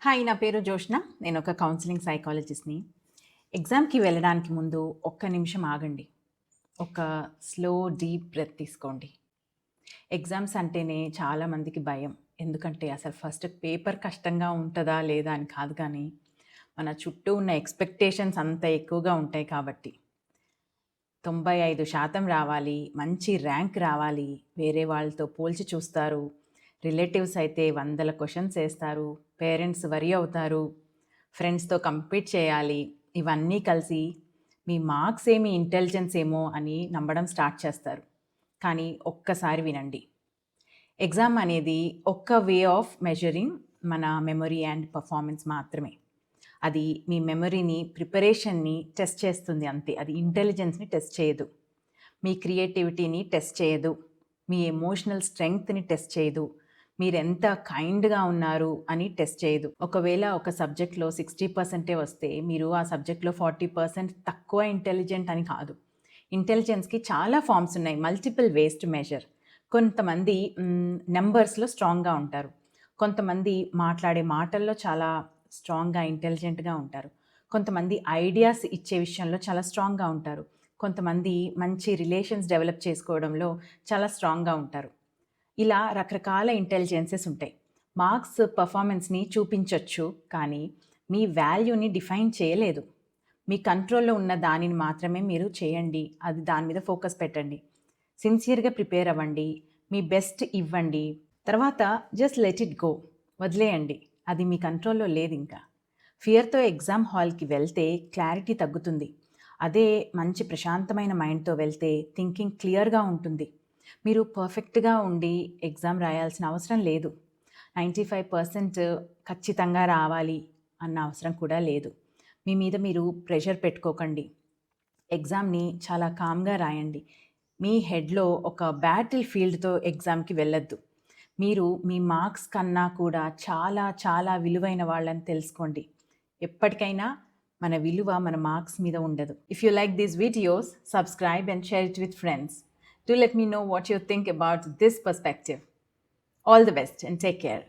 Hi, నా పేరు జోష్న. నేను ఒక కౌన్సిలింగ్ సైకాలజిస్ట్‌ని. ఎగ్జామ్‌కి వెళ్ళడానికి ముందు ఒక్క నిమిషం ఆగండి. ఒక స్లో డీప్ బ్రెత్ తీసుకోండి. ఎగ్జామ్స్ అంటేనే చాలామందికి భయం. ఎందుకంటే అసలు ఫస్ట్ పేపర్ కష్టంగా ఉంటదా లేదా అని కాదు కానీ, మన చుట్టూ ఉన్న ఎక్స్‌పెక్టేషన్స్ అంత ఎక్కువగా ఉంటాయి కాబట్టి. 95% రావాలి, మంచి ర్యాంక్ రావాలి, వేరే వాళ్ళతో పోల్చి చూస్తారు. రిలేటివ్స్ అయితే వందల క్వెషన్స్ ఏస్తారు, పేరెంట్స్ వరీ అవుతారు, ఫ్రెండ్స్‌తో కంపీట్ చేయాలి. ఇవన్నీ కలిసి మీ మార్క్స్ ఏమి ఇంటెలిజెన్స్ ఏమో అని నమ్మడం స్టార్ట్ చేస్తారు. కానీ ఒక్కసారి వినండి. ఎగ్జామ్ అనేది ఒక్క వే ఆఫ్ మెజరింగ్ మన మెమరీ అండ్ పర్ఫార్మెన్స్ మాత్రమే. అది మీ మెమరీని, ప్రిపరేషన్‌ని టెస్ట్ చేస్తుంది అంతే. అది ఇంటెలిజెన్స్‌ని టెస్ట్ చేయదు. మీ క్రియేటివిటీని టెస్ట్ చేయదు. మీ ఎమోషనల్ స్ట్రెంగ్త్‌ని టెస్ట్ చేయదు. మీరెంత కైండ్‌గా ఉన్నారు అని టెస్ట్ చేయదు. ఒకవేళ ఒక సబ్జెక్ట్‌లో 60% వస్తే మీరు ఆ సబ్జెక్ట్‌లో 40% తక్కువ ఇంటెలిజెంట్ అని కాదు. ఇంటెలిజెన్స్‌కి చాలా ఫార్మ్స్ ఉన్నాయి. Multiple ways to measure. కొంతమంది నంబర్స్‌లో స్ట్రాంగ్‌గా ఉంటారు. కొంతమంది మాట్లాడే మాటల్లో చాలా స్ట్రాంగ్‌గా, ఇంటెలిజెంట్‌గా ఉంటారు. కొంతమంది ఐడియాస్ ఇచ్చే విషయంలో చాలా స్ట్రాంగ్‌గా ఉంటారు. కొంతమంది మంచి రిలేషన్స్ డెవలప్ చేసుకోవడంలో చాలా స్ట్రాంగ్‌గా ఉంటారు. ఇలా రకరకాల ఇంటెలిజెన్సెస్ ఉంటాయి. మార్క్స్ పర్ఫార్మెన్స్‌ని చూపించొచ్చు, కానీ మీ వాల్యూని డిఫైన్ చేయలేదు. మీ కంట్రోల్‌లో ఉన్న దానిని మాత్రమే మీరు చేయండి. అది దాని మీద ఫోకస్ పెట్టండి. సిన్సియర్‌గా ప్రిపేర్ అవ్వండి. మీ బెస్ట్ ఇవ్వండి. తర్వాత జస్ట్ లెట్ ఇట్ గో. వదిలేయండి. అది మీ కంట్రోల్‌లో లేదింకా. ఫియర్‌తో ఎగ్జామ్ హాల్‌కి వెళ్తే క్లారిటీ తగ్గుతుంది. అదే మంచి ప్రశాంతమైన మైండ్‌తో వెళ్తే థింకింగ్ క్లియర్‌గా ఉంటుంది. మీరు పర్ఫెక్ట్‌గా ఉండి ఎగ్జామ్ రాయాల్సిన అవసరం లేదు. 95% ఖచ్చితంగా రావాలి అన్న అవసరం కూడా లేదు. మీ మీద మీరు ప్రెషర్ పెట్టుకోకండి. ఎగ్జామ్‌ని చాలా కామ్‌గా రాయండి. మీ హెడ్‌లో ఒక బ్యాటిల్ ఫీల్డ్‌తో ఎగ్జామ్‌కి వెళ్ళొద్దు. మీరు మీ మార్క్స్ కన్నా కూడా చాలా చాలా విలువైన వాళ్ళని తెలుసుకోండి. ఎప్పటికైనా మన విలువ మన మార్క్స్ మీద ఉండదు. If you like these videos, subscribe and share it with friends. Do let me know what you think about this perspective. All the best and take care.